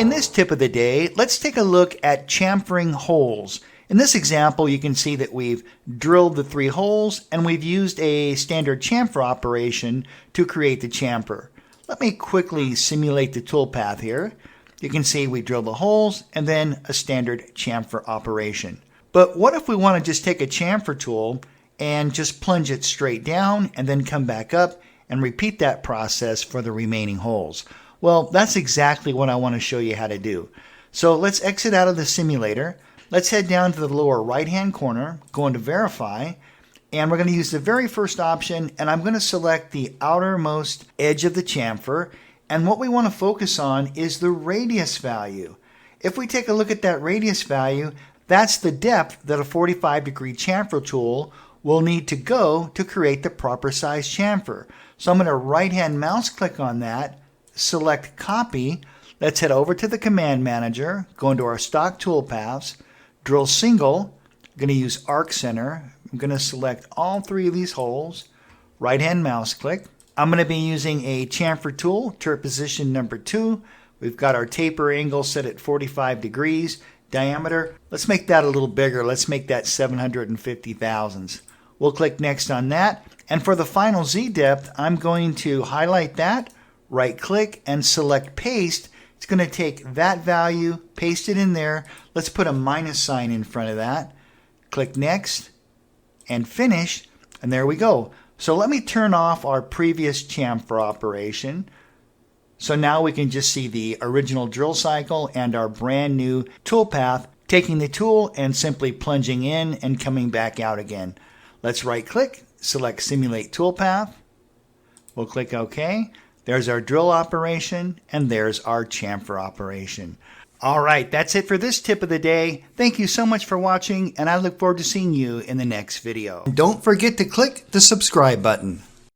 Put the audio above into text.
In this tip of the day, let's take a look at chamfering holes. In this example, you can see that we've drilled the 3 holes and we've used a standard chamfer operation to create the chamfer. Let me quickly simulate the toolpath here. You can see we drilled the holes and then a standard chamfer operation. But what if we want to just take a chamfer tool and just plunge it straight down and then come back up and repeat that process for the remaining holes? Well, that's exactly what I want to show you how to do. So let's exit out of the simulator. Let's head down to the lower right-hand corner, go into Verify, and we're going to use the very first option, and I'm going to select the outermost edge of the chamfer, and what we want to focus on is the radius value. If we take a look at that radius value, that's the depth that a 45-degree chamfer tool will need to go to create the proper size chamfer. So I'm going to right-hand mouse click on that, select Copy. Let's head over to the Command Manager, go into our stock toolpaths, drill single. I'm going to use Arc Center. I'm going to select all 3 of these holes, right-hand mouse click. I'm going to be using a chamfer tool, turret position number 2. We've got our taper angle set at 45 degrees. Diameter, let's make that a little bigger. Let's make that 750 thousandths. We'll click Next on that. And for the final Z depth, I'm going to highlight that, right click and select Paste. It's going to take that value, paste it in there. Let's put a minus sign in front of that. Click Next and Finish, and there we go. So let me turn off our previous chamfer operation. So now we can just see the original drill cycle and our brand new toolpath, taking the tool and simply plunging in and coming back out again. Let's right click, select Simulate Toolpath. We'll click OK. There's our drill operation, and there's our chamfer operation. All right, that's it for this tip of the day. Thank you so much for watching, and I look forward to seeing you in the next video. Don't forget to click the subscribe button.